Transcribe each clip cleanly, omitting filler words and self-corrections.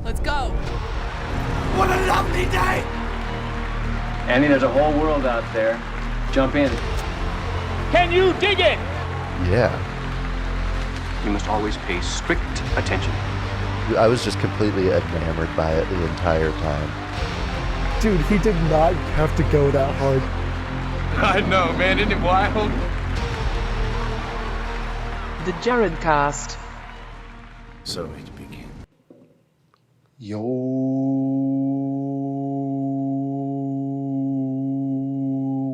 Let's go. What a lovely day! Andy, there's a whole world out there. Jump in. Can you dig it? Yeah. You must always pay strict attention. I was just completely enamored by it the entire time. Dude, he did not have to go that hard. I know, man. Isn't it wild? The Jared Cast. So it begins. Yo.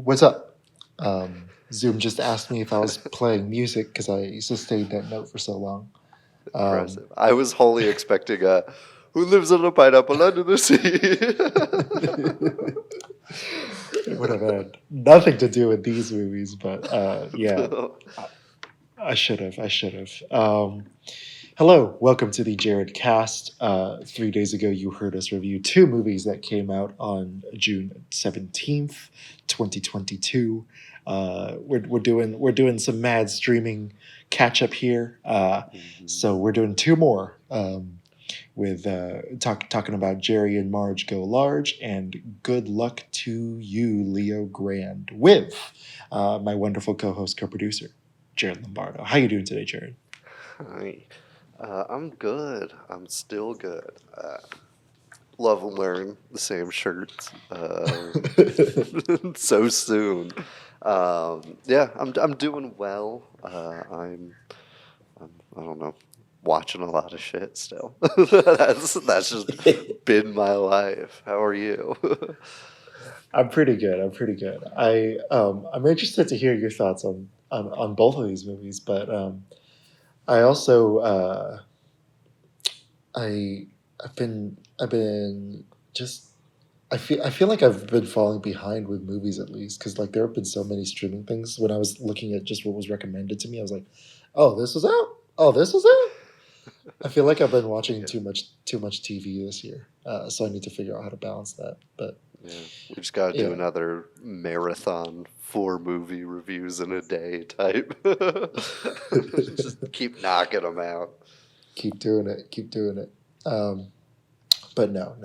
What's up? Zoom just asked me if I was playing music because I sustained that note for so long. Impressive. I was wholly expecting a who lives on a pineapple under the sea. It would have had nothing to do with these movies, but yeah, I should have. Hello, welcome to the Jared Cast. 3 days ago, you heard us review two movies that came out on June 17th, 2022. We're doing some mad streaming catch up here. So we're doing two more with talking about Jerry and Marge Go Large and Good Luck to You, Leo Grande, with my wonderful co-host, co-producer, Jared Lombardo. How you doing today, Jared? Hi. I'm good. I'm still good. Love wearing the same shirts so soon. Yeah, I'm doing well. I'm I don't know, watching a lot of shit still. that's just been my life. How are you? I'm pretty good. I'm interested to hear your thoughts on both of these movies, but I also I've been just I feel like I've been falling behind with movies, at least, because like there have been so many streaming things. When I was looking at just what was recommended to me, I was like, oh, this was out. Oh, this was out. I feel like I've been watching too much TV this year, so I need to figure out how to balance that. But yeah, we just got to do another marathon 4 movie reviews in a day type. Just keep knocking them out. Keep doing it. But no.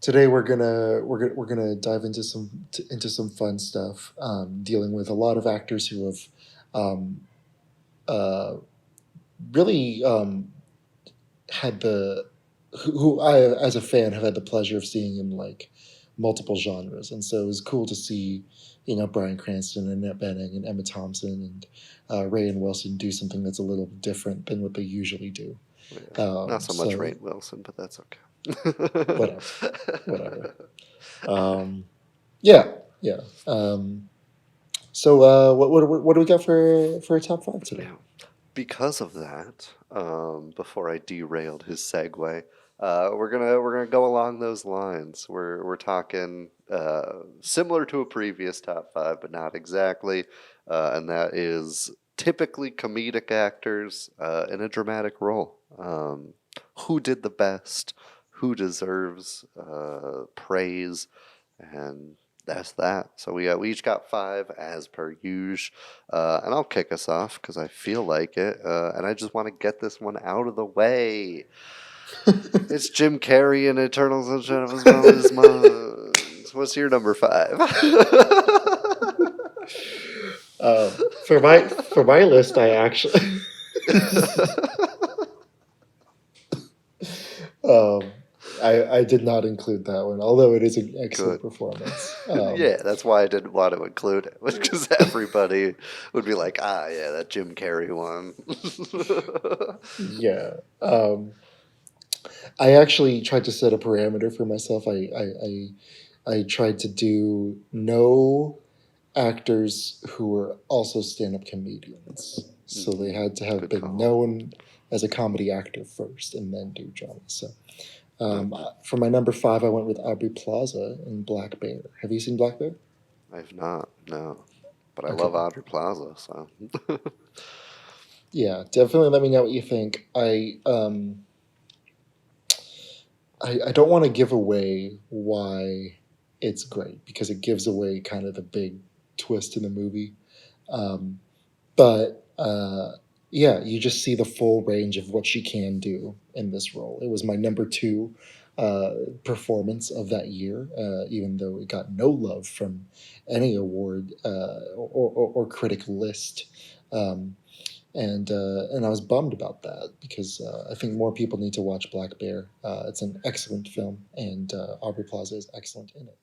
Today we're gonna dive into some fun stuff, dealing with a lot of actors who have really had who I, as a fan, have had the pleasure of seeing in like multiple genres, and so it was cool to see, Bryan Cranston and Annette Bening and Emma Thompson and Rainn Wilson do something that's a little different than what they usually do. Yeah, not so much Rainn Wilson, but that's okay. Whatever. Yeah. So what do we got for a top 5 today? Because of that, before I derailed his segue, we're gonna go along those lines. We're talking similar to a previous top 5, but not exactly, and that is typically comedic actors in a dramatic role. Who did the best? Who deserves praise? And that's that. So we each got 5 as per usual, and I'll kick us off because I feel like it, and I just want to get this one out of the way. It's Jim Carrey in Eternal Sunshine of His Spotless Mind. What's your number 5? For my list, I actually I did not include that one, although it is an excellent performance. Yeah, that's why I didn't want to include it, because everybody would be like, yeah, that Jim Carrey one. Yeah. I actually tried to set a parameter for myself. I tried to do no actors who were also stand-up comedians. So they had to have been known as a comedy actor first and then do drama. So for my number 5, I went with Aubrey Plaza in Black Bear. Have you seen Black Bear? I've not, no. But I love Aubrey Plaza, so. Yeah, definitely let me know what you think. I don't want to give away why it's great, because it gives away kind of the big twist in the movie. But yeah, you just see the full range of what she can do in this role. It was my number two performance of that year, even though it got no love from any award or critic list. Um, and I was bummed about that because I think more people need to watch Black Bear. It's an excellent film, and Aubrey Plaza is excellent in it.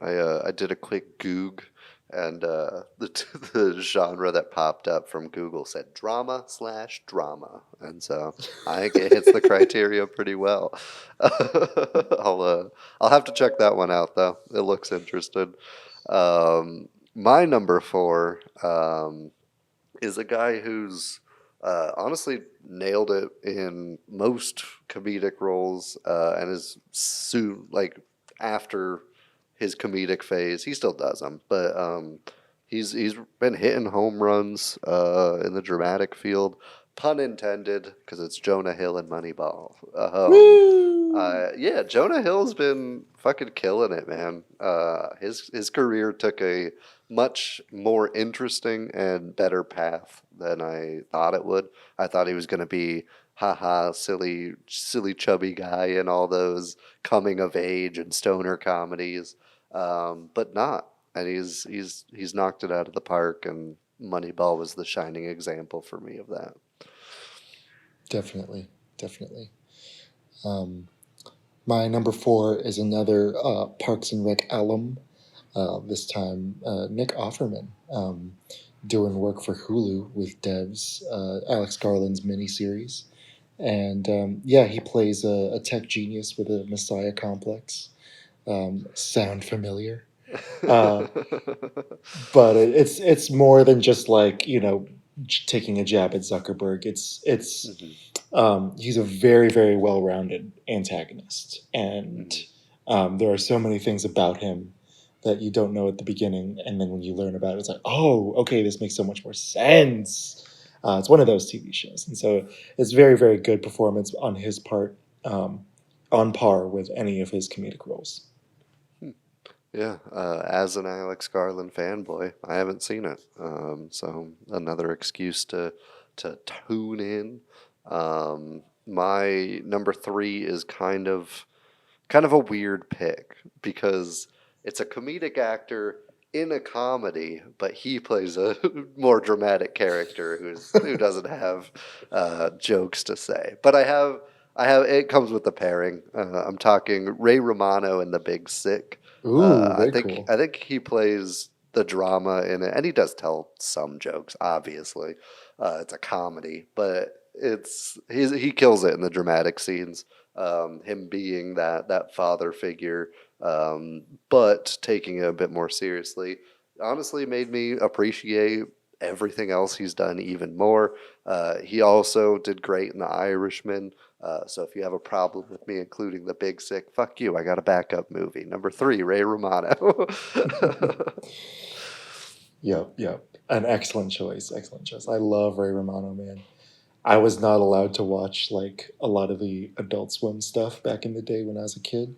Yeah, I did a quick Goog, and the genre that popped up from Google said drama/drama, and so I think it hits the criteria pretty well. I'll have to check that one out though. It looks interesting. My number four is a guy who's honestly nailed it in most comedic roles, and is soon like after his comedic phase. He still does them, but he's been hitting home runs in the dramatic field. Pun intended, because it's Jonah Hill and Moneyball. Yeah, Jonah Hill's been fucking killing it, man. His career took a much more interesting and better path than I thought it would. I thought he was going to be haha silly chubby guy in all those coming of age and stoner comedies, but not. And he's knocked it out of the park. And Moneyball was the shining example for me of that. Definitely, definitely. My number four is another Parks and Rec alum. This time, Nick Offerman, doing work for Hulu with Devs, Alex Garland's miniseries. And yeah, he plays a tech genius with a messiah complex. Sound familiar? Uh, but it's more than just like, taking a jab at Zuckerberg. It's he's a very, very well-rounded antagonist, and there are so many things about him that you don't know at the beginning, and then when you learn about it, it's like, oh, okay, this makes so much more sense. It's one of those TV shows, and so it's very, very good performance on his part, on par with any of his comedic roles. Yeah, as an Alex Garland fanboy, I haven't seen it, so another excuse to tune in. My number three is kind of a weird pick because it's a comedic actor in a comedy, but he plays a more dramatic character who doesn't have jokes to say. But I have it comes with the pairing. I'm talking Ray Romano in The Big Sick. Ooh, I very think cool. I think he plays the drama in it, and he does tell some jokes. Obviously, it's a comedy, but he kills it in the dramatic scenes. Him being that father figure, but taking it a bit more seriously, honestly made me appreciate everything else he's done even more. He also did great in The Irishman. So if you have a problem with me including The Big Sick, fuck you. I got a backup movie. Number three, Ray Romano. Yep. An excellent choice. Excellent choice. I love Ray Romano, man. I was not allowed to watch like a lot of the Adult Swim stuff back in the day when I was a kid.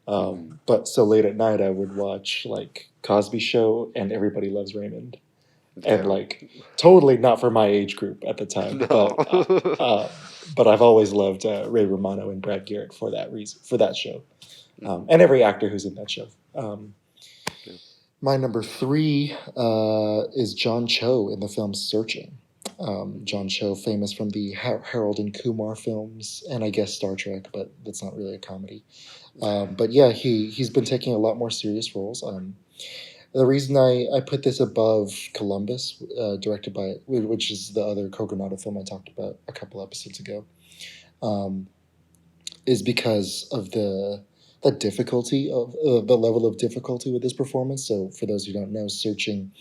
But so late at night, I would watch like Cosby Show and Everybody Loves Raymond, and Yeah. like totally not for my age group at the time. No. But I've always loved Ray Romano and Brad Garrett for that reason, for that show, and every actor who's in that show. My number three is John Cho in the film Searching. John Cho, famous from the Harold and Kumar films, and I guess Star Trek, but that's not really a comedy. But yeah, he's been taking a lot more serious roles. The reason I put this above Columbus, directed by, which is the other Coconato film I talked about a couple episodes ago, is because of the difficulty of the level of difficulty with this performance. So for those who don't know, Searching,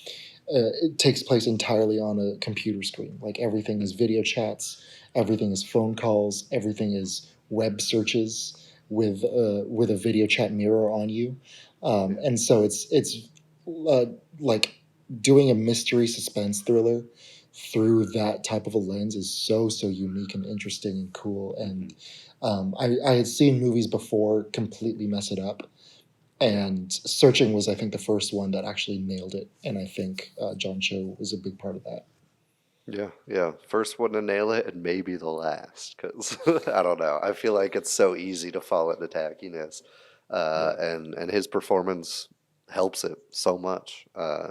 it takes place entirely on a computer screen. Like everything is video chats, everything is phone calls, everything is web searches with a video chat mirror on you, and so it's like doing a mystery suspense thriller through that type of a lens is so unique and interesting and cool. And I had seen movies before completely mess it up, and Searching was, I think, the first one that actually nailed it, and I think John Cho was a big part of that. Yeah. First one to nail it, and maybe the last, because I don't know. I feel like it's so easy to fall into tackiness, and his performance helps it so much.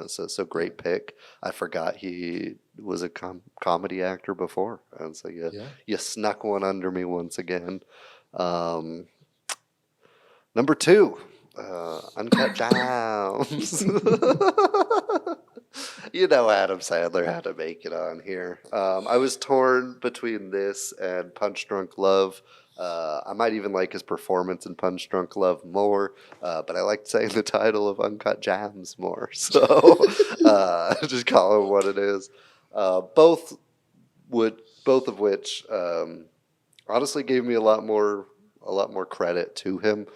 So great pick. I forgot he was a comedy actor before, and so you snuck one under me once again. Um, Number two, Uncut Gems. You know Adam Sandler had to make it on here. I was torn between this and Punch Drunk Love. I might even like his performance in Punch Drunk Love more, but I liked saying the title of Uncut Gems more. So just call it what it is. Both both of which honestly gave me a lot more credit to him.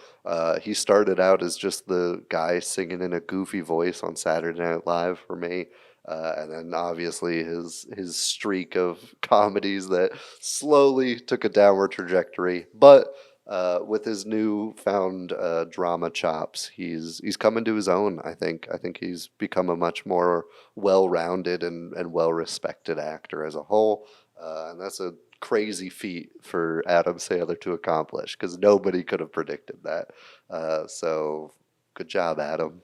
He started out as just the guy singing in a goofy voice on Saturday Night Live for me. And then obviously his streak of comedies that slowly took a downward trajectory. But with his newfound drama chops, he's come into his own. I think he's become a much more well-rounded and well-respected actor as a whole. And that's a crazy feat for Adam Sandler to accomplish, because nobody could have predicted that. So good job, Adam.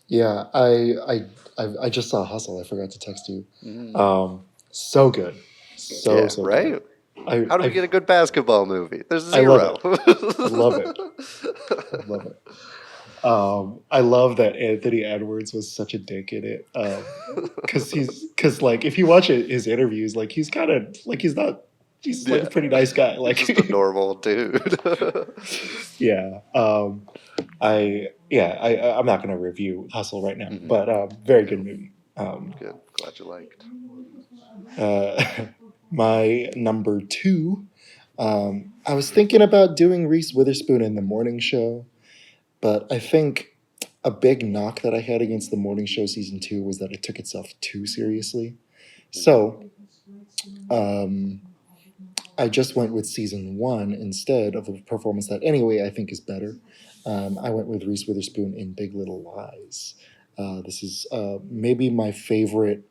Yeah, I just saw Hustle. I forgot to text you. Mm. So good, so Right? good. How do we get a good basketball movie? There's I love zero. I love it. I love it. I love that Anthony Edwards was such a dick in it. Because like if you watch his interviews, like he's kind of like he's like a pretty nice guy. Like Just a normal dude. yeah. I'm not gonna review Hustle right now, but very good movie. Good. Glad you liked. My number two. I was thinking about doing Reese Witherspoon in the morning show. But I think a big knock that I had against the morning show season 2 was that it took itself too seriously. So I just went with season 1 instead of a performance that anyway I think is better. I went with Reese Witherspoon in Big Little Lies. This is maybe my favorite.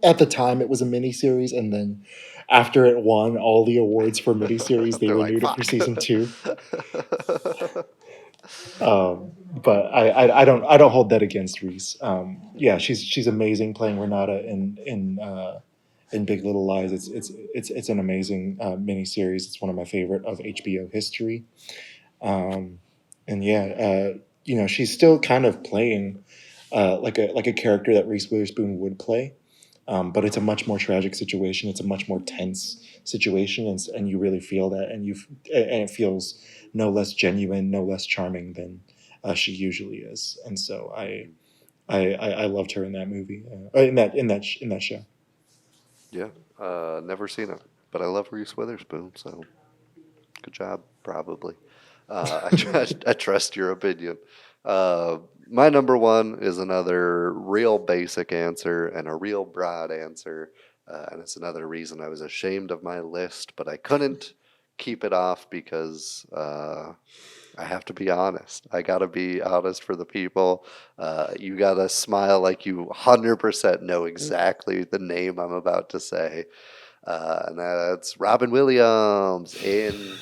At the time, it was a miniseries, and then after it won all the awards for miniseries, they They're like, renewed it for "Fuck." season 2. But I don't hold that against Reese. Yeah, she's amazing playing Renata in Big Little Lies. It's an amazing miniseries. It's one of my favorite of HBO history. And yeah, she's still kind of playing like a character that Reese Witherspoon would play. But it's a much more tragic situation. It's a much more tense situation, and you really feel that, and it feels no less genuine, no less charming than she usually is. And so I loved her in that movie, in that show. Yeah. Never seen it, but I love Reese Witherspoon, so good job, probably. I trust your opinion. My number one is another real basic answer and a real broad answer. And it's another reason I was ashamed of my list, but I couldn't keep it off because I have to be honest. I got to be honest for the people. You got to smile like you 100% know exactly the name I'm about to say. And that's Robin Williams in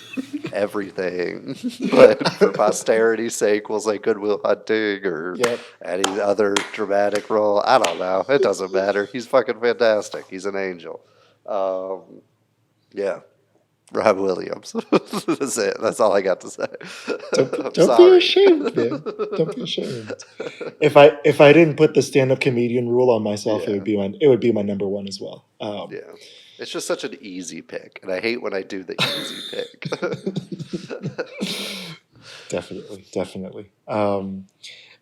everything. But for posterity's sake, we'll say Good Will Hunting or any other dramatic role. I don't know. It doesn't matter. He's fucking fantastic. He's an angel. Yeah. Rob Williams. That's it. That's all I got to say. Don't be ashamed, man. Don't be ashamed. If I didn't put the stand-up comedian rule on myself, it would be my number one as well. Yeah. It's just such an easy pick, and I hate when I do the easy pick. Definitely.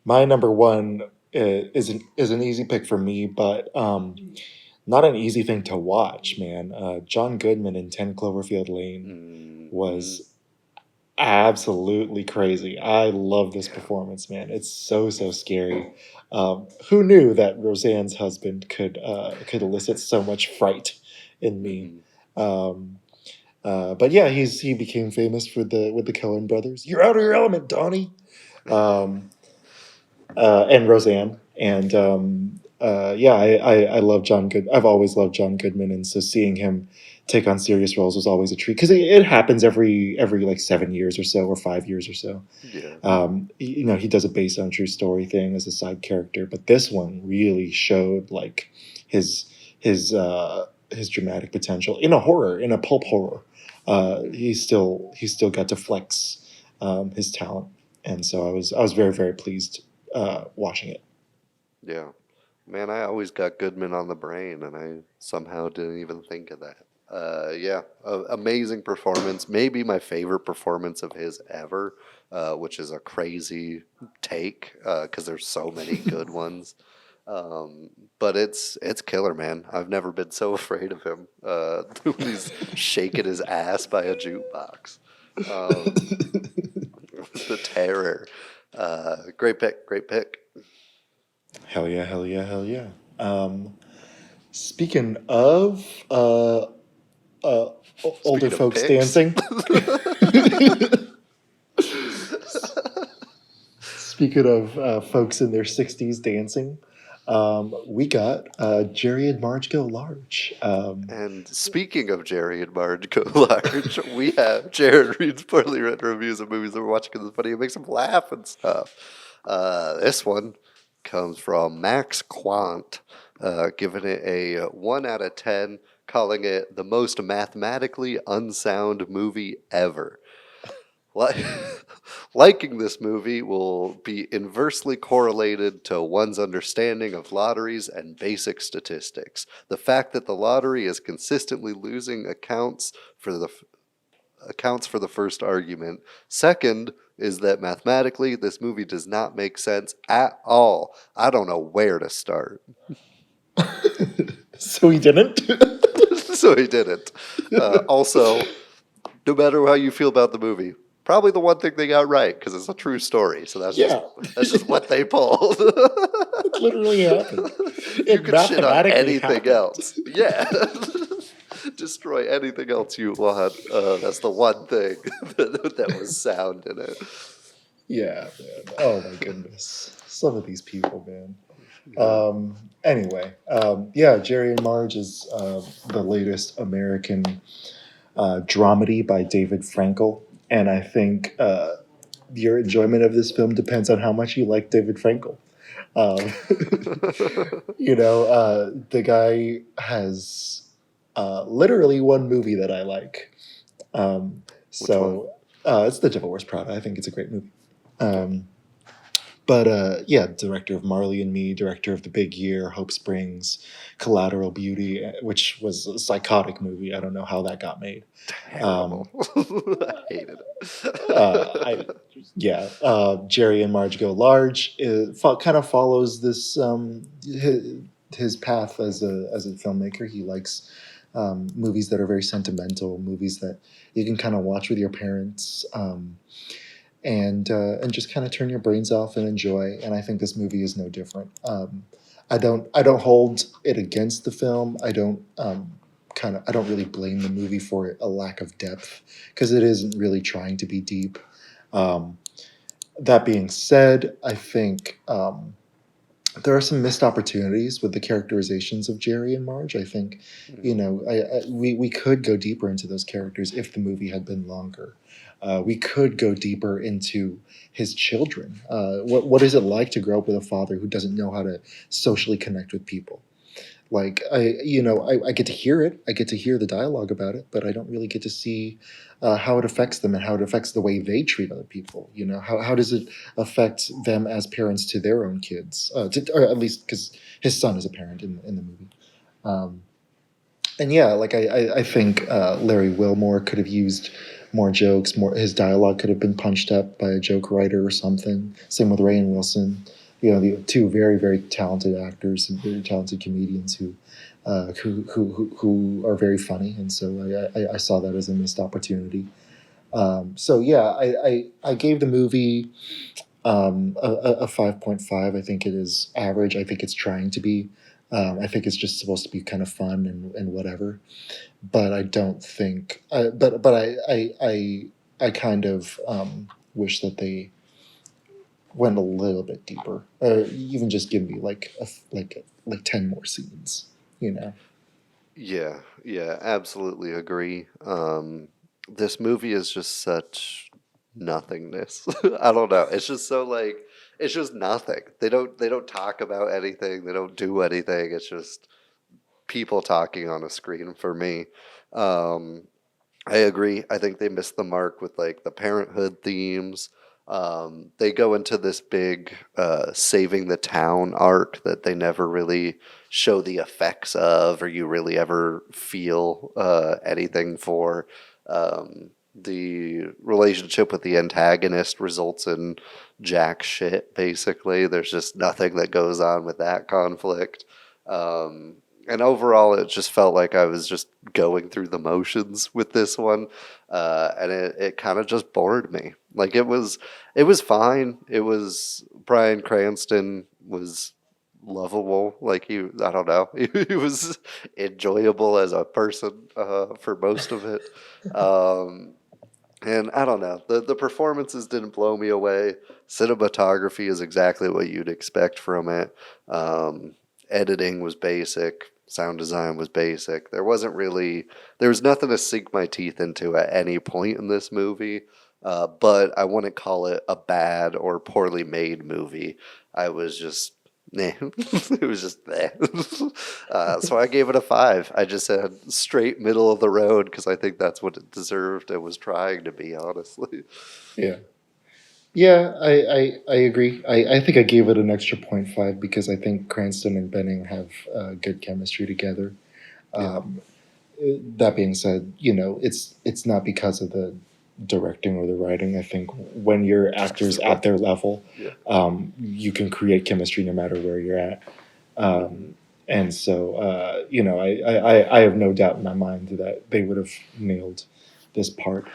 My number one is an easy pick for me, but not an easy thing to watch, man. John Goodman in 10 Cloverfield Lane was absolutely crazy. I love this performance, man. It's so scary. Who knew that Roseanne's husband could elicit so much fright in me? But yeah, he became famous with the Coen brothers. You're out of your element, Donnie. And Roseanne, and Yeah, I love John Good. I've always loved John Goodman, and so seeing him take on serious roles was always a treat because it happens every like 7 years or so, or 5 years or so. Yeah. He does a based on true story thing as a side character, but this one really showed like his his dramatic potential in a pulp horror. He still got to flex his talent, and so I was very very pleased watching it. Yeah. Man, I always got Goodman on the brain, and I somehow didn't even think of that. Yeah, amazing performance. Maybe my favorite performance of his ever, which is a crazy take because there's so many good ones. But it's killer, man. I've never been so afraid of him when he's shaking his ass by a jukebox. The terror. Great pick. Great pick. Hell yeah, hell yeah, hell yeah. Speaking of older Speaking of folks picks. dancing, speaking of folks in their 60s dancing, we got Jerry and Marge Go Large. And speaking of Jerry and Marge Go Large, we have Jared reads poorly written reviews of movies that we're watching because it's funny. It makes him laugh and stuff. This one comes from Max Quant, giving it a 1 out of 10, calling it the most mathematically unsound movie ever. Liking this movie will be inversely correlated to one's understanding of lotteries and basic statistics. The fact that the lottery is consistently losing accounts for the first argument. Second is that mathematically this movie does not make sense at all. I don't know where to start. So he didn't. So he didn't. Also, no matter how you feel about the movie, probably the one thing they got right because it's a true story. So that's just what they pulled. It literally happened. You can shit on anything happened. else. Yeah. Destroy anything else you want. That's the one thing that was sound in it. Yeah, man. Oh my goodness. Some of these people, man. Anyway, yeah, Jerry and Marge is the latest American dramedy by David Frankel. And I think your enjoyment of this film depends on how much you like David Frankel. The guy has literally one movie that I like. It's The Devil Wears Prada. I think it's a great movie. Yeah, director of Marley and Me, director of The Big Year, Hope Springs, Collateral Beauty, which was a psychotic movie. I don't know how that got made. Terrible. I hated it. Jerry and Marge Go Large kind of follows this his path as a filmmaker. He likes movies that are very sentimental, movies that you can kind of watch with your parents. And just kind of turn your brains off and enjoy. And I think this movie is no different. I don't hold it against the film. I don't really blame the movie for a lack of depth because it isn't really trying to be deep. That being said, I think there are some missed opportunities with the characterizations of Jerry and Marge. I think, we could go deeper into those characters if the movie had been longer. We could go deeper into his children. What is it like to grow up with a father who doesn't know how to socially connect with people? Like I get to hear it. I get to hear the dialogue about it, but I don't really get to see how it affects them and how it affects the way they treat other people. How does it affect them as parents to their own kids? Or at least because his son is a parent in the movie. And yeah, like I think Larry Wilmore could have used more jokes. His dialogue could have been punched up by a joke writer or something. Same with Rainn Wilson. The two very very talented actors and very talented comedians who are very funny, and so I saw that as a missed opportunity. So yeah, I gave the movie a 5.5. I think it is average. I think it's trying to be. I think it's just supposed to be kind of fun and whatever. But I don't think. But I kind of wish that they went a little bit deeper. Even just give me like 10 more scenes, you know. Yeah, yeah, absolutely agree. This movie is just such nothingness. I don't know. It's just so like it's just nothing. They don't talk about anything. They don't do anything. It's just people talking on a screen for me. Um, I agree. I think they missed the mark with like the parenthood themes. They go into this big saving the town arc that they never really show the effects of, or you really ever feel anything for. The relationship with the antagonist results in jack shit, basically. There's just nothing that goes on with that conflict. Um, and overall, it just felt like I was just going through the motions with this one, and it kind of just bored me. Like it was fine. It was Bryan Cranston was lovable. Like I don't know, he was enjoyable as a person for most of it. Um, and I don't know, the performances didn't blow me away. Cinematography is exactly what you'd expect from it. Um, Editing was basic. Sound design was basic. There was nothing to sink my teeth into at any point in this movie. But I wouldn't call it a bad or poorly made movie. I was just, nah. It was just there. So I gave it a 5. I just said straight middle of the road because I think that's what it deserved and was trying to be, honestly. Yeah. Yeah, I agree. I think I gave it an extra 0.5 because I think Cranston and Benning have good chemistry together. Yeah. That being said, you know, it's not because of the directing or the writing. I think when you're actors at their level, Yeah. you can create chemistry no matter where you're at. And so, you know, I have no doubt in my mind that they would have nailed this part,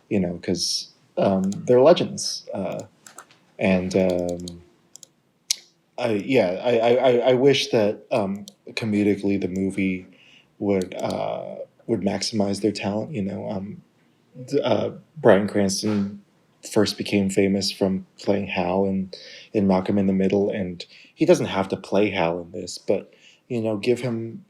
you know, because they're legends. And I wish that comedically the movie would maximize their talent. You know, Bryan Cranston first became famous from playing Hal in Malcolm in the Middle, and he doesn't have to play Hal in this, but you know, give him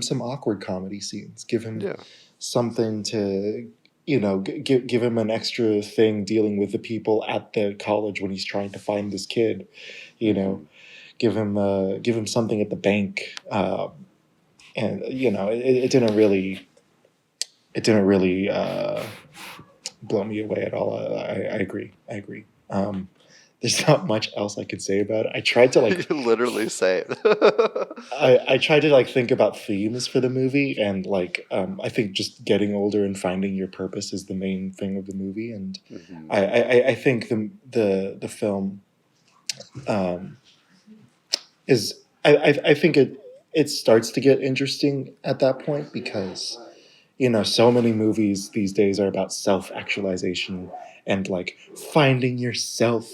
some awkward comedy scenes, give him Yeah. something to you know give him an extra thing dealing with the people at the college when he's trying to find this kid, you know, give him something at the bank, and you know it didn't really blow me away at all. I agree. I agree. There's not much else I could say about it. I tried to like You literally say it. I tried to like think about themes for the movie, and like I think just getting older and finding your purpose is the main thing of the movie, and Mhm. I think the film um, is I think it starts to get interesting at that point because you know so many movies these days are about self-actualization and like finding yourself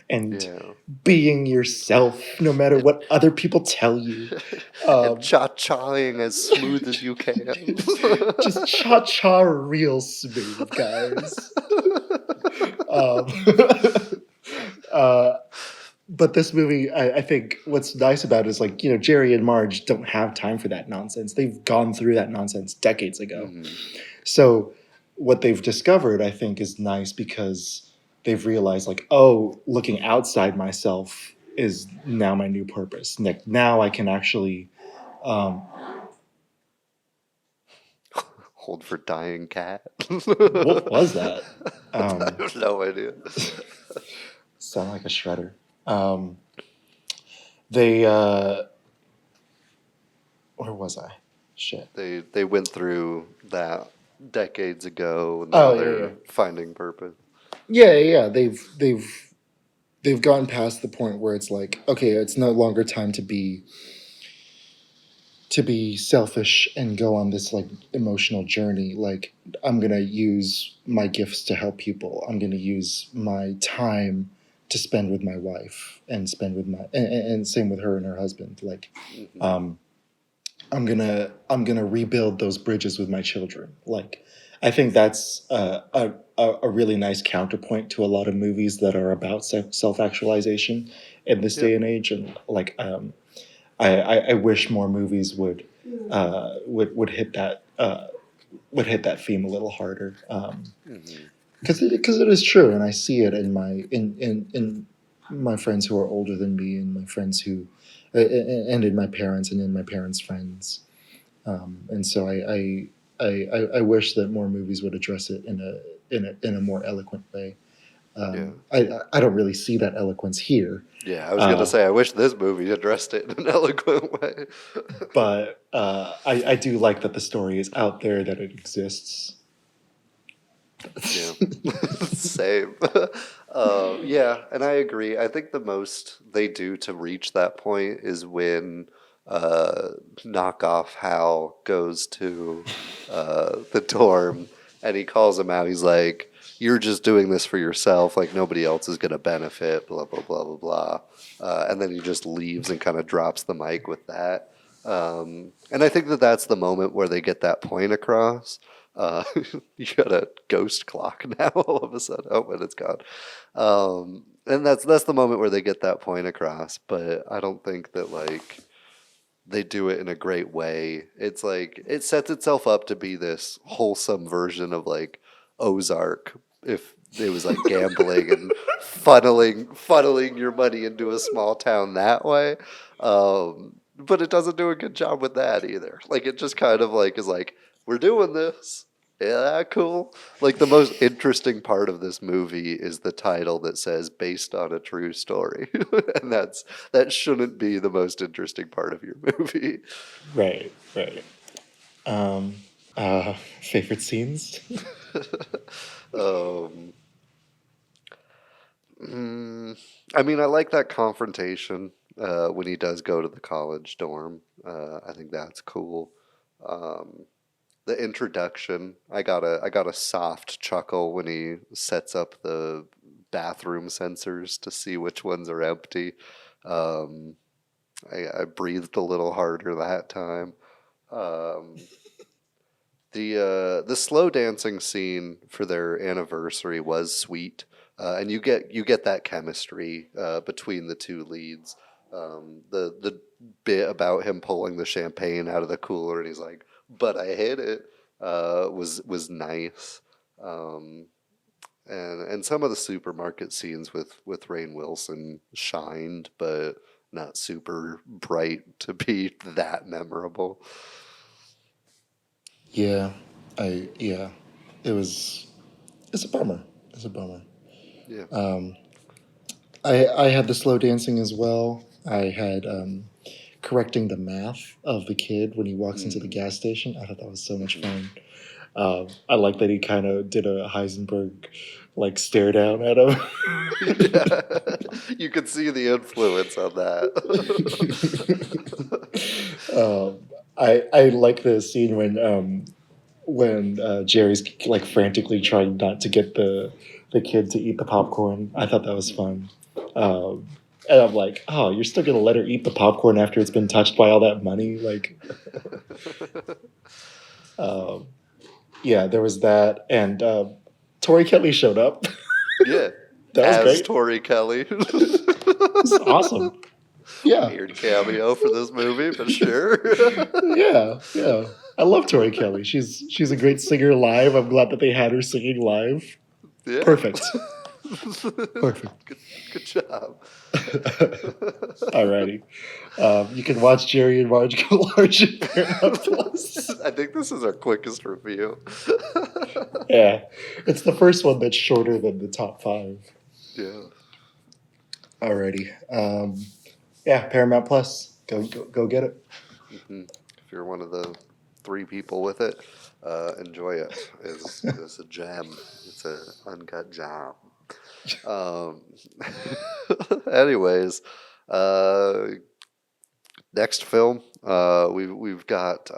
and Yeah. being yourself no matter And what other people tell you. and um, cha-chaing as smooth as you can. just cha-cha real smooth, guys. um, uh, but this movie, I think what's nice about it is like, you know, Jerry and Marge don't have time for that nonsense. They've gone through that nonsense decades ago. Mhm. So what they've discovered, I think, is nice because they've realized like, oh, looking outside myself is now my new purpose. Like now I can actually um, Hold for dying cat. what was that? I have no idea. Sound like a shredder. Um, they where was I? Shit. They went through that decades ago. And now Oh yeah, yeah, they're finding purpose. yeah, yeah. They've gotten past the point where it's like, okay, it's no longer time to be selfish and go on this like emotional journey. Like I'm gonna use my gifts to help people. I'm gonna use my time to spend with my wife and spend with my and same with her and her husband. Like Mhm. um, I'm gonna rebuild those bridges with my children. Like I think that's a really nice counterpoint to a lot of movies that are about self actualization in this Yeah. day and age, and like I wish more movies would hit that theme a little harder. Mhm. Because it is true, and I see it in my friends who are older than me, and my friends who, and in my parents and in my parents' friends, and so I wish that more movies would address it in a more eloquent way. Yeah. I don't really see that eloquence here, Yeah, I was gonna uh, say I wish this movie addressed it in an eloquent way. but I do like that the story is out there, that it exists. Yeah, same. Yeah, and I agree. I think the most they do to reach that point is when knockoff Hal goes to the dorm and he calls him out. He's like, "You're just doing this for yourself. Like nobody else is gonna benefit." Blah blah blah blah blah. And then he just leaves and kind of drops the mic with that. And I think that that's the moment where they get that point across. Uh, you got a ghost clock now all of a sudden. Oh, but it's gone. And that's the moment where they get that point across. But I don't think that like they do it in a great way. It's like it sets itself up to be this wholesome version of like Ozark if it was like gambling and funneling your money into a small town that way. But it doesn't do a good job with that either. Like it just kind of like is like we're doing this. Yeah, cool. Like the most interesting part of this movie is the title that says based on a true story. And that shouldn't be the most interesting part of your movie. Right, right. Favorite scenes? Um mm, I mean I like that confrontation when he does go to the college dorm. I think that's cool. Um the introduction, I got a soft chuckle when he sets up the bathroom sensors to see which ones are empty. Um, I breathed a little harder that time. Um, the slow dancing scene for their anniversary was sweet, and you get that chemistry between the two leads. The bit about him pulling the champagne out of the cooler and he's like, "But I hit it," was nice. Um, and some of the supermarket scenes with Rainn Wilson shined, but not super bright to be that memorable. Yeah, yeah. It was. It's a bummer. It's a bummer. Yeah. I had the slow dancing as well. I had correcting the math of the kid when he walks into the Mm. gas station. I thought that was so much Mhm. fun. I like that he kind of did a Heisenberg like stare down at him. Yeah. You could see the influence on that. I like the scene when Jerry's like frantically trying not to get the kid to eat the popcorn. I thought that was fun. Um, and I'm like, oh, you're still gonna let her eat the popcorn after it's been touched by all that money? Like, um, yeah, there was that, and Tori Kelly showed up. Yeah. That was As great. Tori Kelly. It's awesome. Yeah, Weird cameo for this movie, but sure. yeah, yeah. I love Tori Kelly. She's a great singer live. I'm glad that they had her singing live. Yeah. Perfect. Perfect. Good job. Alrighty. You can watch Jerry and Marge Go Large at Paramount Plus. I think this is our quickest review. Yeah, it's the first one that's shorter than the top five. Yeah. Alrighty. Yeah, Paramount Plus. Go get it. If you're one of the 3 people with it, enjoy it. It's a gem. It's an uncut gem. Um, anyways, next film, we've got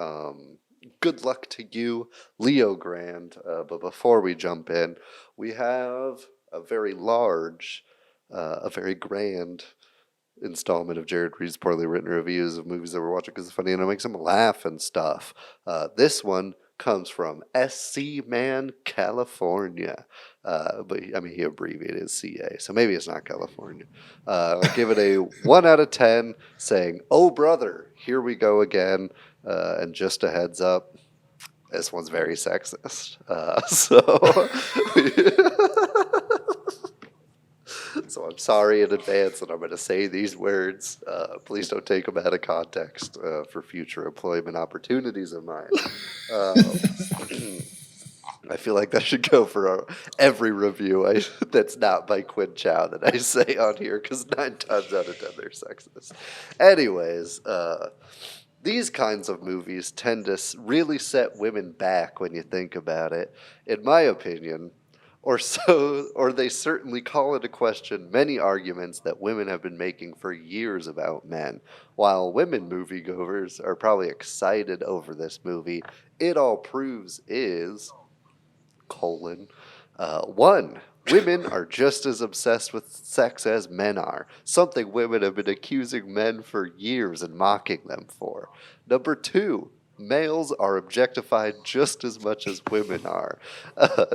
Good Luck to You, Leo Grande. But before we jump in, we have a very large, a very grand installment of Jared Reed's poorly written reviews of movies that we're watching because it's funny and it makes him laugh and stuff. This one comes from SC Man, California. But I mean, he abbreviated as CA, so maybe it's not California. I'll give it a 1 out of 10, saying, "Oh brother, here we go again." And just a heads up, this one's very sexist. So I'm sorry in advance that I'm going to say these words. Please don't take them out of context for future employment opportunities of mine. I feel like that should go for every review that's not by Quinn Chow that I say on here, because 9 times out of 10 they're sexist. Anyways, these kinds of movies tend to really set women back when you think about it, in my opinion. Or they certainly call into question many arguments that women have been making for years about men. While women moviegoers are probably excited over this movie, it all proves is, 1, women are just as obsessed with sex as men are, something women have been accusing men for years and mocking them for. 2, males are objectified just as much as women are.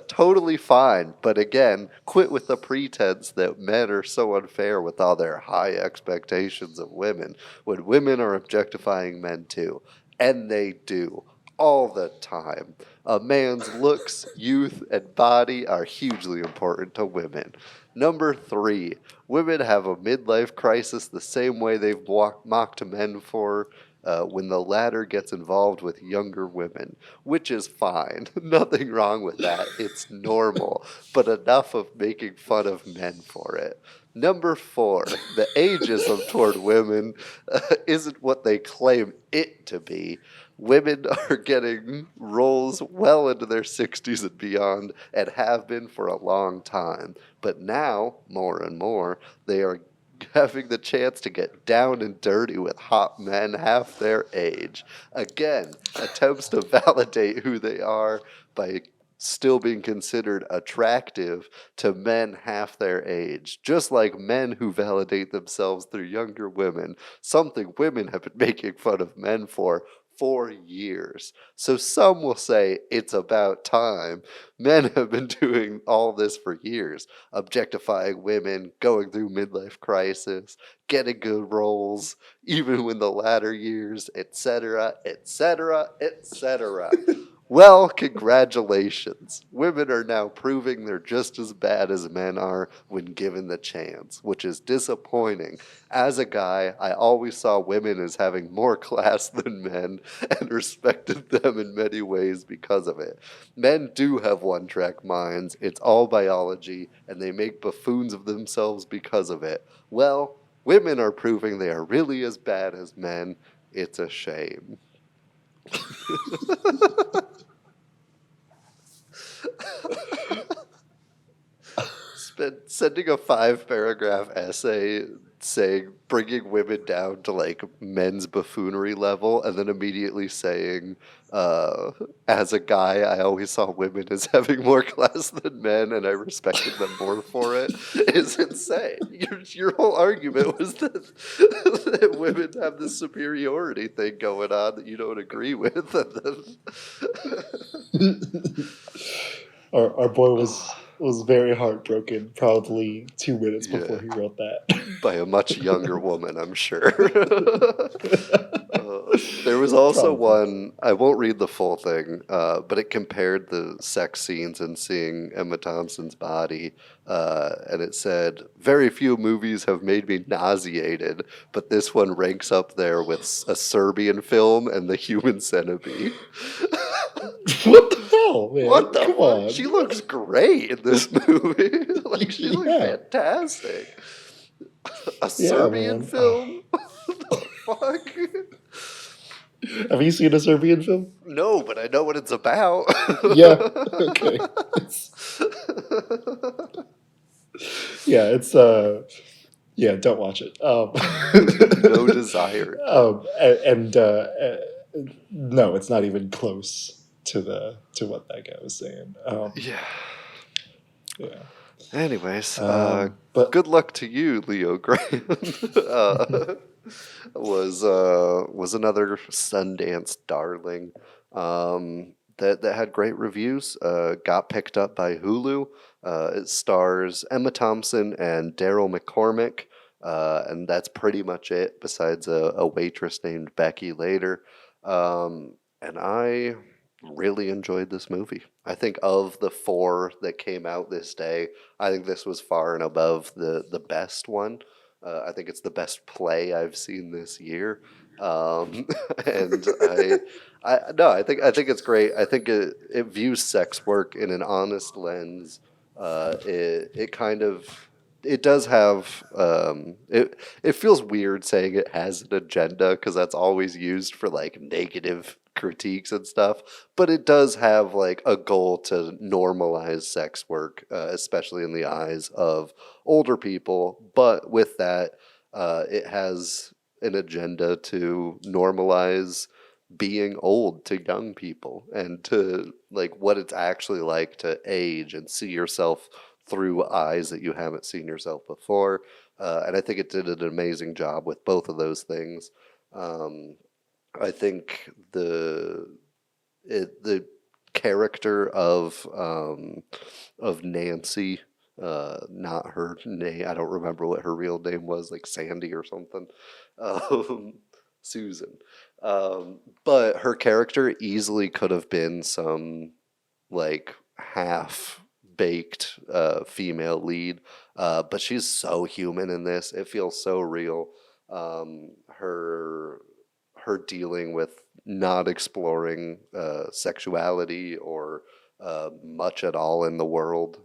Totally fine, but again, quit with the pretense that men are so unfair with all their high expectations of women, when women are objectifying men too. And they do. All the time. A man's looks, youth, and body are hugely important to women. 3, women have a midlife crisis the same way they've mocked men for when the latter gets involved with younger women, which is fine. Nothing wrong with that. It's normal, but enough of making fun of men for it. 4, the ageism toward women isn't what they claim it to be. Women are getting roles well into their 60s and beyond, and have been for a long time. But now, more and more, they are having the chance to get down and dirty with hot men half their age. Again, attempts to validate who they are by still being considered attractive to men half their age, just like men who validate themselves through younger women, something women have been making fun of men for years. So some will say it's about time. Men have been doing all this for years, objectifying women, going through midlife crisis, getting good roles, even in the latter years, etc., etc., etc. Well, congratulations. Women are now proving they're just as bad as men are when given the chance, which is disappointing. As a guy, I always saw women as having more class than men and respected them in many ways because of it. Men do have one-track minds, it's all biology, and they make buffoons of themselves because of it. Well, women are proving they are really as bad as men. It's a shame. Sending a 5-paragraph essay saying bringing women down to like men's buffoonery level, and then immediately saying, as a guy, I always saw women as having more class than men, and I respected them more for it, is insane. Your whole argument was that women have this superiority thing going on that you don't agree with, and then Our boy was very heartbroken probably 2 minutes before he wrote that. By a much younger woman, I'm sure. There was also one, I won't read the full thing, but it compared the sex scenes and seeing Emma Thompson's body, and it said, very few movies have made me nauseated, but this one ranks up there with a Serbian film and The Human Centipede. What the hell, man? What the Come fuck? on. She looks great in this movie. Like, she looks fantastic. A Serbian man. film? What the fuck? Have you seen a Serbian film? No, but I know what it's about. Yeah. Okay. It's yeah, don't watch it. No desire. No, it's not even close to what that guy was saying. Yeah. Anyways, but good luck to you, Leo Grande. Was another Sundance darling. that had great reviews. Got picked up by Hulu. It stars Emma Thompson and Daryl McCormick, and that's pretty much it. Besides a waitress named Becky later, and I really enjoyed this movie. I think of the four that came out this day, I think this was far and above the best one. I think it's the best play I've seen this year. And I think it's great. I think it views sex work in an honest lens. It kind of it does have it feels weird saying it has an agenda because that's always used for like negative critiques and stuff, but it does have like a goal to normalize sex work, especially in the eyes of older people. But with that, it has an agenda to normalize being old to young people and to like what it's actually like to age and see yourself through eyes that you haven't seen yourself before. And I think it did an amazing job with both of those things. Um, I think the character of Nancy, not her name. I don't remember what her real name was, like Sandy or something. Um, Susan. But her character easily could have been some like half baked female lead, but she's so human in this. It feels so real. Her dealing with not exploring sexuality or much at all in the world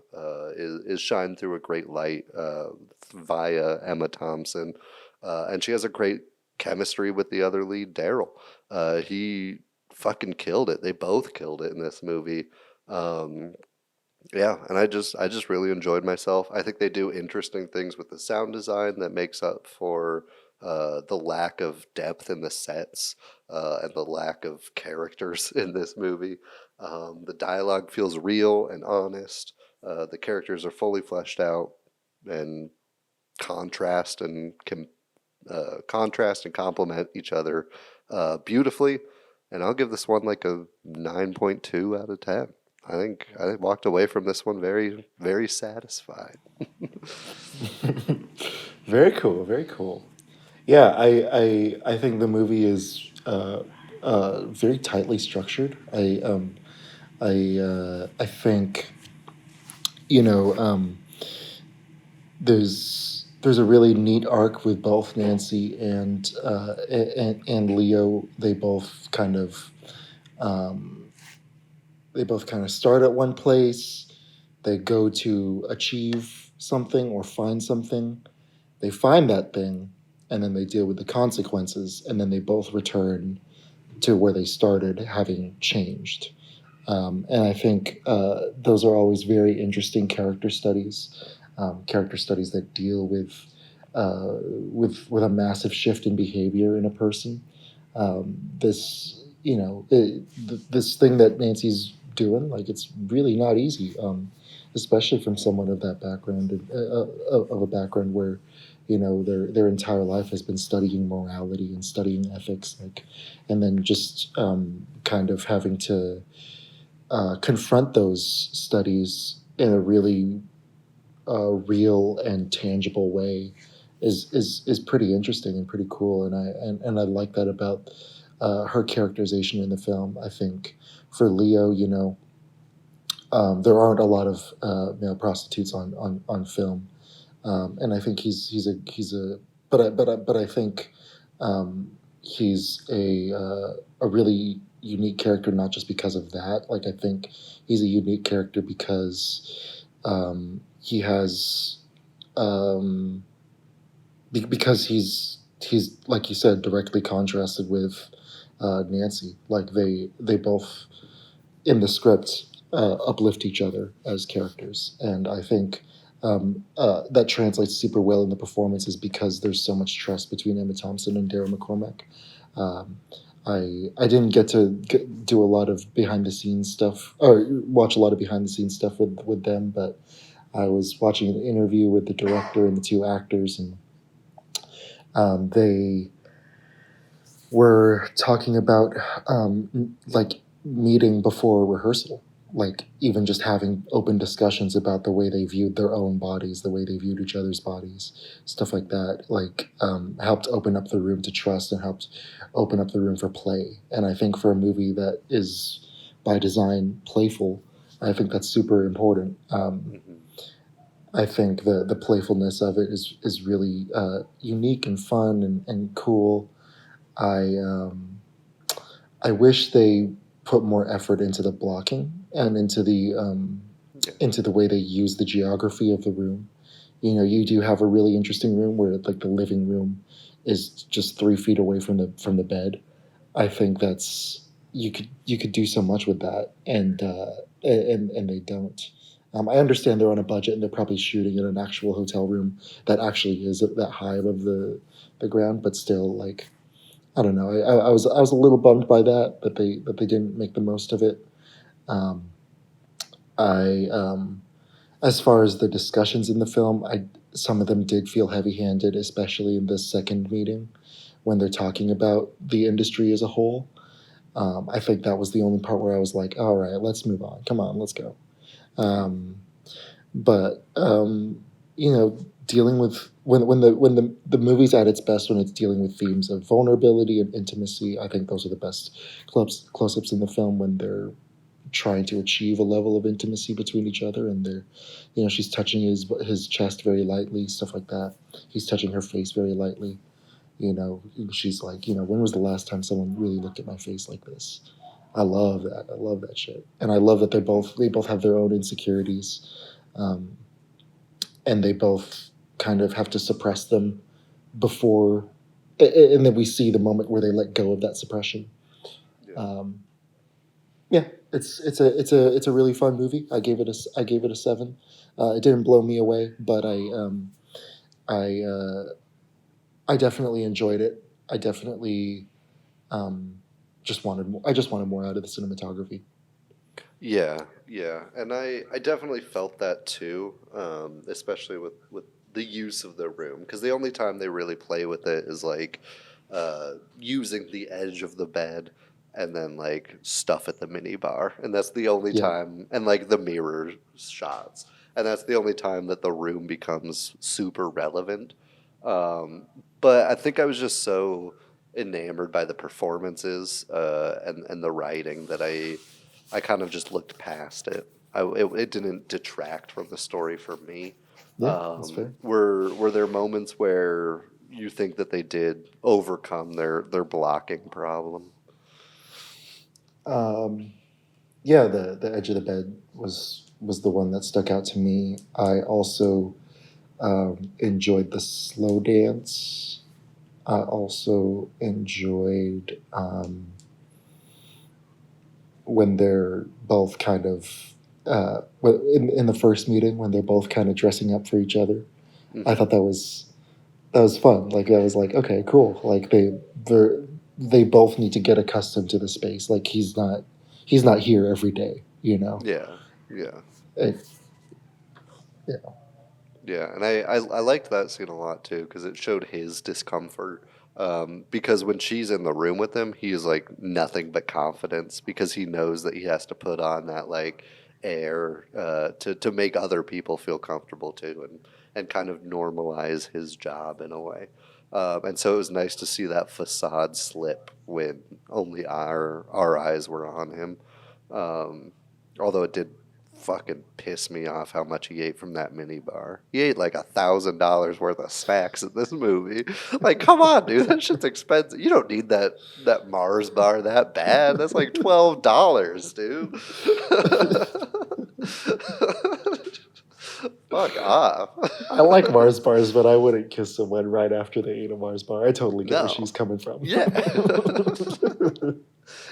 is shined through a great light via Emma Thompson, and she has a great chemistry with the other lead, Daryl. He fucking killed it. They both killed it in this movie. Um, yeah, and I just really enjoyed myself. I think they do interesting things with the sound design that makes up for the lack of depth in the sets and the lack of characters in this movie. The dialogue feels real and honest. The characters are fully fleshed out and contrast and contrast and complement each other beautifully. And I'll give this one like a 9.2 out of 10. I walked away from this one very, very satisfied. Very cool. Very cool. Yeah, I think the movie is very tightly structured. I think you know there's a really neat arc with both Nancy and Leo. Um, they both kind of start at one place. They go to achieve something or find something. They find that thing, and then they deal with the consequences, and then they both return to where they started, having changed. And I think those are always very interesting character studies that deal with a massive shift in behavior in a person. This this thing that Nancy's doing, like it's really not easy, especially from someone of that background, of a background where their entire life has been studying morality and studying ethics, like, and then just kind of having to confront those studies in a really real and tangible way is pretty interesting and pretty cool, and I like that about her characterization in the film. I think for Leo, there aren't a lot of male prostitutes on film, and I think he's a but I think he's a really unique character, not just because of that. Like, I think he's a unique character because he has because he's like you said, directly contrasted with Nancy. Like they both in the script uplift each other as characters, and I think that translates super well in the performances because there's so much trust between Emma Thompson and Daryl McCormack. Um, I didn't get to do a lot of behind the scenes stuff or watch a lot of behind the scenes stuff with them, but I was watching an interview with the director and the two actors, and they were talking about like meeting before rehearsal, like even just having open discussions about the way they viewed their own bodies, the way they viewed each other's bodies, stuff like that, like helped open up the room to trust and helped open up the room for play. And I think for a movie that is by design playful, I think that's super important. I think the playfulness of it is really unique and fun and cool. I wish they put more effort into the blocking and into the way they use the geography of the room. You know, you do have a really interesting room where like the living room is just 3 feet away from the bed. I think that's you could do so much with that, and they don't. I understand they're on a budget and they're probably shooting in an actual hotel room that actually is that high above the ground, but still, like, I don't know. I was a little bummed by that, but they didn't make the most of it. I As far as the discussions in the film, some of them did feel heavy-handed, especially in the second meeting when they're talking about the industry as a whole. I think that was the only part where I was like, all right, let's move on. Come on, let's go. But you know, dealing with when the movie's at its best, when it's dealing with themes of vulnerability and intimacy, I think those are the best close-ups in the film, when they're trying to achieve a level of intimacy between each other, and they're, you know, she's touching his chest very lightly, stuff like that. He's touching her face very lightly. You know, she's like, you know, when was the last time someone really looked at my face like this? I love that. I love that shit, and I love that they both have their own insecurities, and they both kind of have to suppress them before, and then we see the moment where they let go of that suppression. Yeah, it's a really fun movie. I gave it a 7. It didn't blow me away, but I definitely enjoyed it. I definitely just wanted more. I just wanted more out of the cinematography. Yeah, and I definitely felt that too, especially with the use of the room, because the only time they really play with it is like using the edge of the bed and then like stuff at the minibar, and that's the only time, and like the mirror shots, and that's the only time that the room becomes super relevant. But I think I was just so enamored by the performances and the writing that I kind of just looked past it. It didn't detract from the story for me. Yeah, that's fair. Were there moments where you think that they did overcome their blocking problem? Yeah, the edge of the bed was the one that stuck out to me. I also enjoyed the slow dance. I also enjoyed when they're both kind of in the first meeting, when they're both kind of dressing up for each other. I thought that was fun. Like, I was like, okay, cool. Like they both need to get accustomed to the space. Like, he's not here every day, you know. Yeah. Yeah. Yeah, and I liked that scene a lot too, because it showed his discomfort. Because when she's in the room with him, he's like nothing but confidence, because he knows that he has to put on that like air to make other people feel comfortable too, and kind of normalize his job in a way. And so it was nice to see that facade slip when only our eyes were on him. Although it did fucking piss me off how much he ate from that mini bar. He ate like $1,000 worth of snacks in this movie. Like, come on, dude, that shit's expensive. You don't need that Mars bar that bad. That's like $12, dude. Fuck off. I like Mars bars, but I wouldn't kiss someone right after they ate a Mars bar. I totally get where she's coming from. Yeah.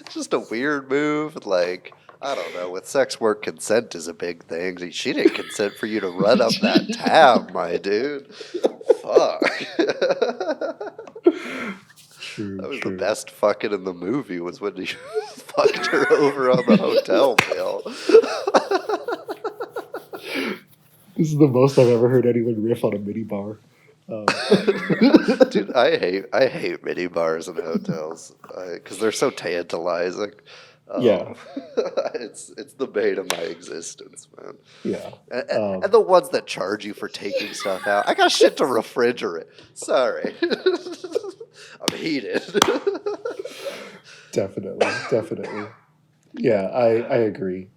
Just a weird move. Like, I don't know. With sex work, consent is a big thing. She didn't consent for you to run up that tab, my dude. Fuck. True, that was the best fucking in the movie, was when he fucked her over on the hotel bill. This is the most I've ever heard anyone riff on a mini bar. Dude, I hate mini bars in hotels because they're so tantalizing. Yeah. It's the bane of my existence, man. Yeah. And the ones that charge you for taking stuff out. I got shit to refrigerate. Sorry. I'm heated. Definitely. Yeah, I agree.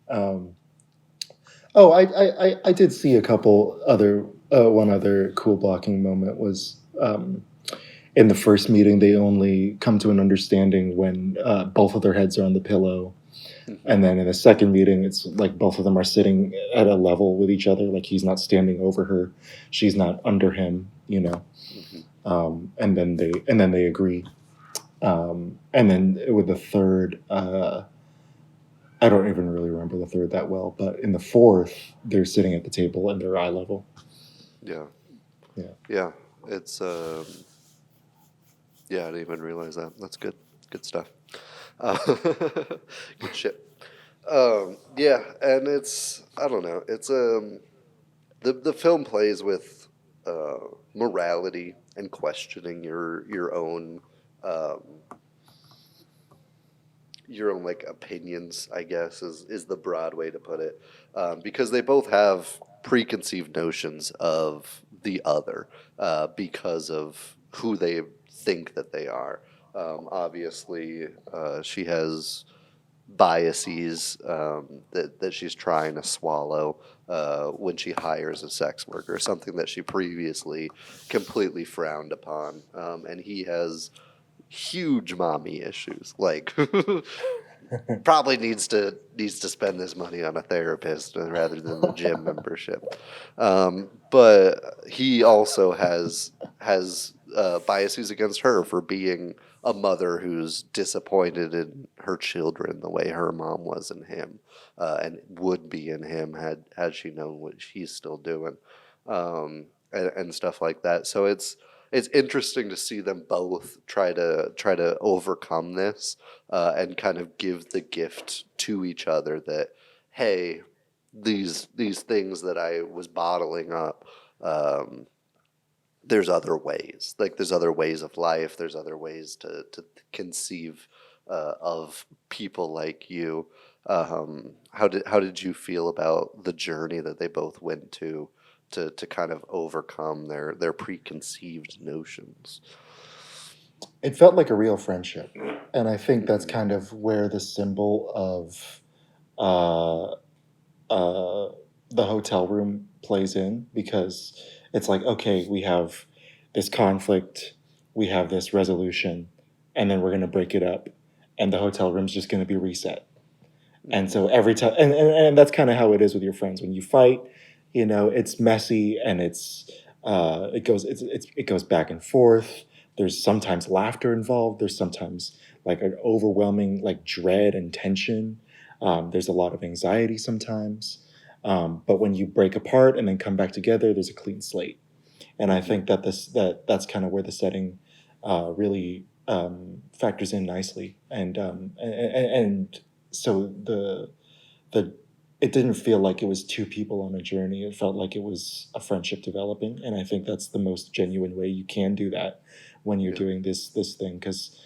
I did see a couple other one other cool blocking moment was in the first meeting they only come to an understanding when both of their heads are on the pillow, and then in the second meeting it's like both of them are sitting at a level with each other, like he's not standing over her, she's not under him, you know. And then they agree. And then with the third, I don't even really remember the third that well, but in the fourth, they're sitting at the table and they're eye level. Yeah. Yeah. Yeah. It's yeah, I didn't even realize that. That's good. Good stuff. Good shit. Yeah, and it's, I don't know. It's the film plays with morality and questioning your own like opinions, I guess is the broad way to put it, because they both have preconceived notions of the other because of who they think that they are. Obviously, she has biases that she's trying to swallow when she hires a sex worker, something that she previously completely frowned upon, and he has huge mommy issues. Like, probably needs to spend this money on a therapist rather than the gym membership. But he also has biases against her for being a mother who's disappointed in her children the way her mom was in him, and would be in him had she known what he's still doing, and stuff like that. So it's interesting to see them both try to overcome this, and kind of give the gift to each other that, hey, these things that I was bottling up, there's other ways. Like, there's other ways of life. There's other ways to conceive of people like you. How did you feel about the journey that they both went to kind of overcome their preconceived notions? It felt like a real friendship, and I think that's kind of where the symbol of uh, the hotel room plays in, because it's like, okay, we have this conflict, we have this resolution, and then we're going to break it up, and the hotel room's just going to be reset. And so every time, and that's kind of how it is with your friends when you fight. You know, it's messy and it goes back and forth. There's sometimes laughter involved. There's sometimes like an overwhelming like dread and tension. There's a lot of anxiety sometimes. But when you break apart and then come back together, there's a clean slate. And I think that that's kind of where the setting really factors in nicely. And so the it didn't feel like it was two people on a journey. It felt like it was a friendship developing, and I think that's the most genuine way you can do that when you're doing this thing. Because,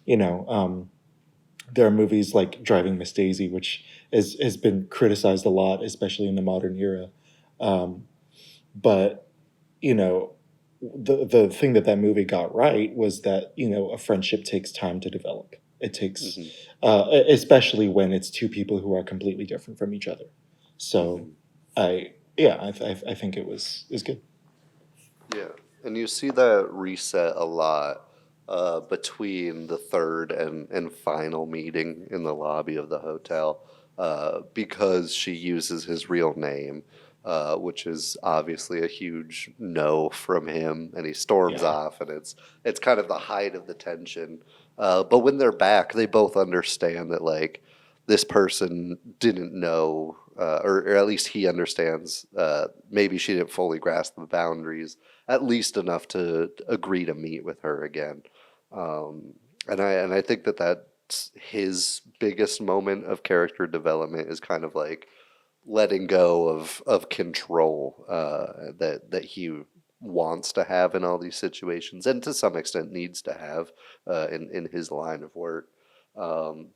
you know, there are movies like Driving Miss Daisy, which has been criticized a lot, especially in the modern era. But you know, the thing that movie got right was that, you know, a friendship takes time to develop. It takes, especially when it's two people who are completely different from each other. So, I think it was good. Yeah, and you see that reset a lot between the third and final meeting in the lobby of the hotel, because she uses his real name, which is obviously a huge no from him, and he storms off, and it's kind of the height of the tension. But when they're back, they both understand that, like, this person didn't know, or at least he understands, maybe she didn't fully grasp the boundaries, at least enough to agree to meet with her again. And I think that's his biggest moment of character development, is kind of like letting go of control that he wants to have in all these situations, and to some extent needs to have in his line of work.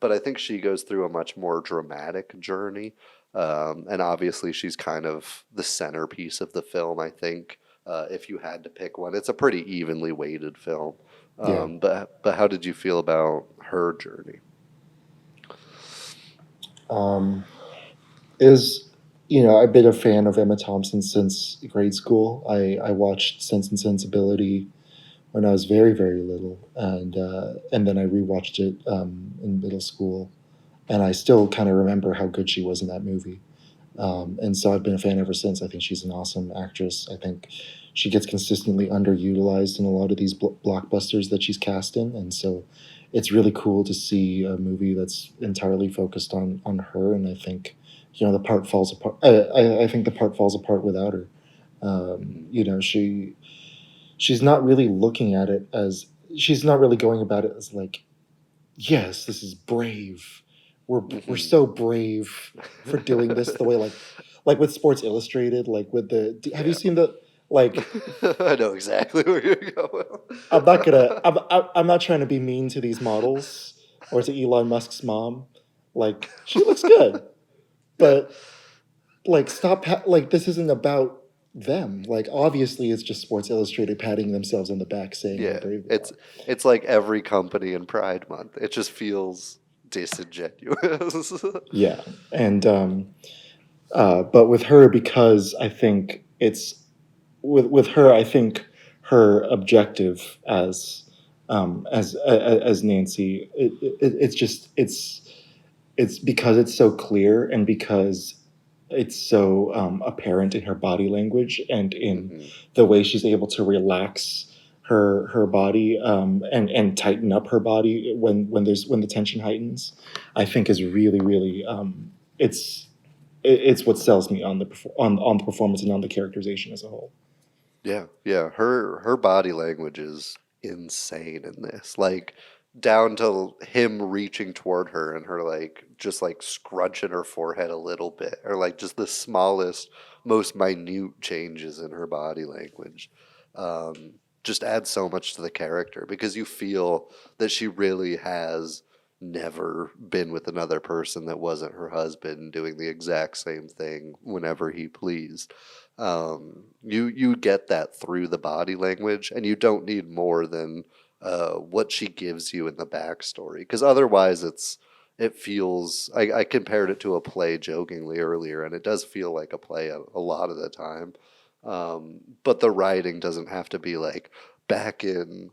But I think she goes through a much more dramatic journey. And obviously, she's kind of the centerpiece of the film, I think, if you had to pick one. It's a pretty evenly weighted film. Yeah. But how did you feel about her journey? Is I've been a fan of Emma Thompson since grade school. I watched Sense and Sensibility when I was very, very little, and then I rewatched it in middle school, and I still kind of remember how good she was in that movie. And so I've been a fan ever since. I think she's an awesome actress. I think she gets consistently underutilized in a lot of these blockbusters that she's cast in, and so it's really cool to see a movie that's entirely focused on her. And I think the part falls apart. I think the part falls apart without her. She's not really looking at it as she's not really going about it as like, yes, this is brave. We're so brave for doing this the way like with Sports Illustrated, like with have you seen the like I know exactly where you're going. I'm not trying to be mean to these models or to Elon Musk's mom. Like she looks good, but like like this isn't about them. Like obviously it's just Sports Illustrated patting themselves on the back saying how Yeah, brave they are. it's like every company in Pride Month. It just feels disingenuous. Yeah, and but with her, because I think it's with her, I think her objective as Nancy, it's because it's so clear and because it's so apparent in her body language and in the way she's able to relax her body and tighten up her body when the tension heightens. I think is really really it's what sells me on on the performance and on the characterization as a whole. Yeah. Her body language is insane in this. Like down to him reaching toward her and her like just like scrunching her forehead a little bit, or like just the smallest, most minute changes in her body language. Just adds so much to the character because you feel that she really has never been with another person that wasn't her husband doing the exact same thing whenever he pleased. You get that through the body language, and you don't need more than what she gives you in the backstory, because otherwise it feels I compared it to a play jokingly earlier, and it does feel like a play a lot of the time. But the writing doesn't have to be like back in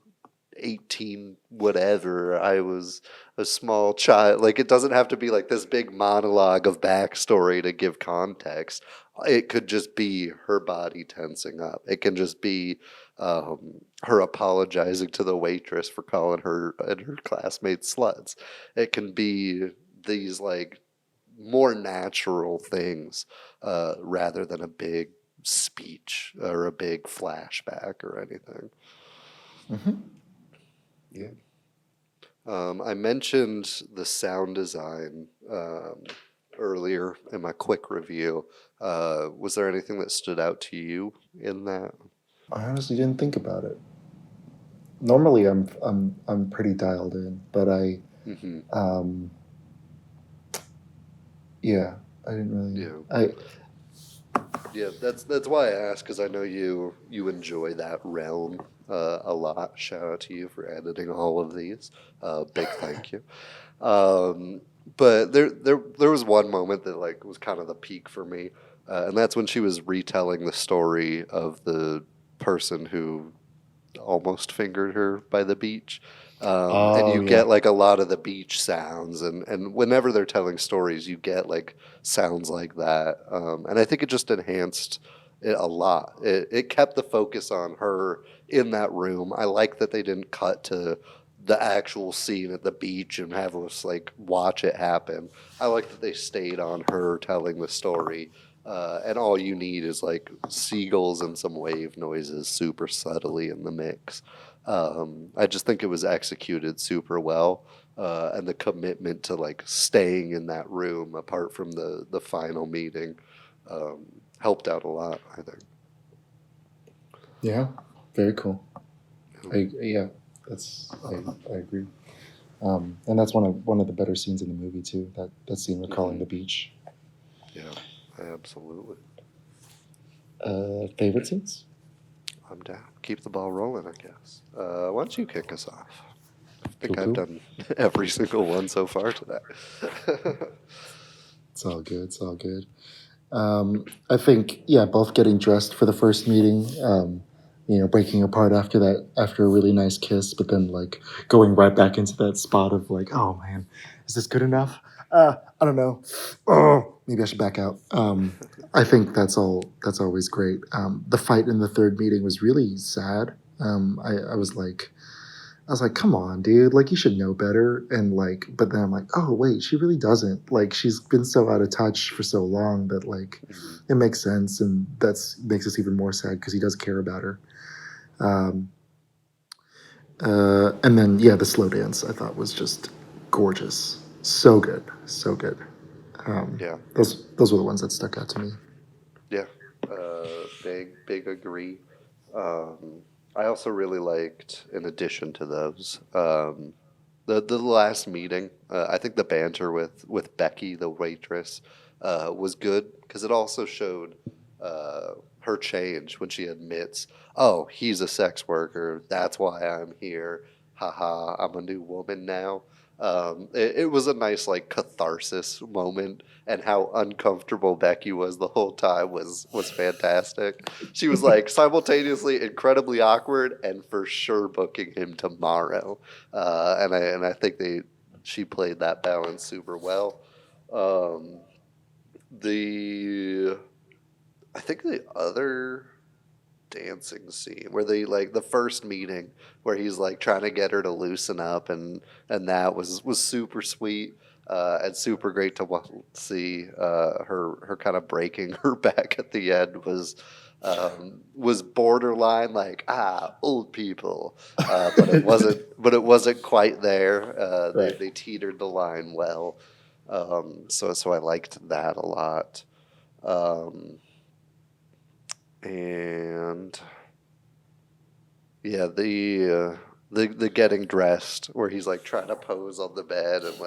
18 whatever I was a small child. Like it doesn't have to be like this big monologue of backstory to give context. It could just be her body tensing up. It can just be her apologizing to the waitress for calling her and her classmates sluts. It can be these like more natural things rather than a big speech or a big flashback or anything. Yeah. I mentioned the sound design earlier in my quick review. Was there anything that stood out to you in that? I honestly didn't think about it. Normally, I'm pretty dialed in, but yeah, I didn't really. Yeah, that's why I asked, because I know you enjoy that realm a lot. Shout out to you for editing all of these. Big thank you. But there was one moment that like was kind of the peak for me, and that's when she was retelling the story of the person who almost fingered her by the beach. And you get like a lot of the beach sounds, and whenever they're telling stories, you get like sounds like that. And I think it just enhanced it a lot. It kept the focus on her in that room. I like that they didn't cut to the actual scene at the beach and have us like watch it happen. I like that they stayed on her telling the story. And all you need is like seagulls and some wave noises super subtly in the mix. I just think it was executed super well. And the commitment to like staying in that room apart from the final meeting helped out a lot, I think. Yeah, very cool. I agree. And that's one of the better scenes in the movie too. That scene recalling the beach. Yeah, absolutely. Favorite scenes? I'm down. Keep the ball rolling, I guess. Why don't you kick us off? I think Cool, I've cool. done every single one so far today. It's all good. It's all good. I think, yeah, both getting dressed for the first meeting, breaking apart after a really nice kiss, but then like going right back into that spot of like, oh man, is this good enough? I don't know. Oh, maybe I should back out. I think that's always great. The fight in the third meeting was really sad. I was like, come on, dude, like you should know better. And like, but then I'm like, oh wait, she really doesn't. Like she's been so out of touch for so long that like it makes sense, and that's makes us even more sad because he does care about her. Um, and then yeah, the slow dance I thought was just gorgeous, so good, so good. Yeah. Those were the ones that stuck out to me. Yeah, big agree. I also really liked, in addition to those, the last meeting. I think the banter with Becky, the waitress, was good because it also showed her change when she admits, "Oh, he's a sex worker. That's why I'm here. Haha, I'm a new woman now." It was a nice like catharsis moment, and how uncomfortable Becky was the whole time was fantastic. She was like simultaneously incredibly awkward and for sure booking him tomorrow, and I think she played that balance super well. Um, the I think the other dancing scene where they like the first meeting where he's like trying to get her to loosen up, and that was super sweet, and super great to see. Her kind of breaking her back at the end was borderline like old people, but it wasn't quite there. Right. They teetered the line well, so I liked that a lot. And yeah, the getting dressed where he's like trying to pose on the bed and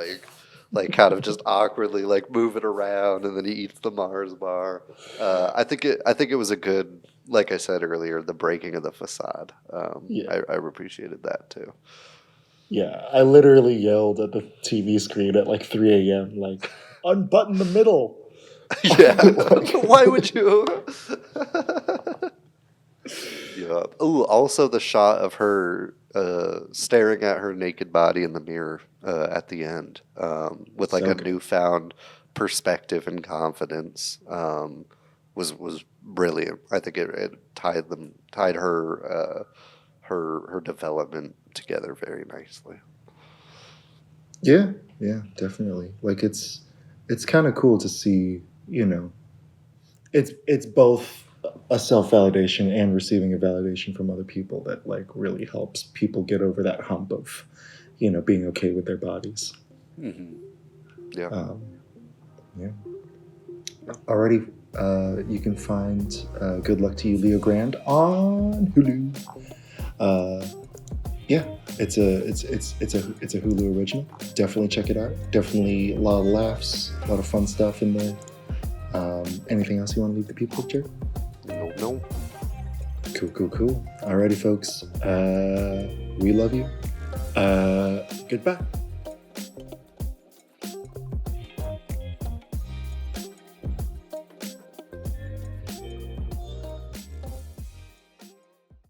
like kind of just awkwardly like moving around, and then he eats the Mars bar. I think it was a good, like I said earlier, the breaking of the facade. Yeah. I appreciated that too. Yeah, I literally yelled at the TV screen at like 3 a.m. like, unbutton the middle. Yeah, why would you? Yeah. Oh, also the shot of her staring at her naked body in the mirror at the end, with like So a good. newfound perspective and confidence, was brilliant. I think it tied her development together very nicely. Yeah, yeah, definitely. Like it's kind of cool to see, it's both a self-validation and receiving a validation from other people that like really helps people get over that hump of, being okay with their bodies. Yeah. Yeah. Alrighty, you can find Good Luck to You, Leo Grande on Hulu. Yeah, it's a Hulu original. Definitely check it out. Definitely a lot of laughs, a lot of fun stuff in there. Anything else you want to leave the people with, Jared? No. Cool. Alrighty, folks. We love you. Goodbye.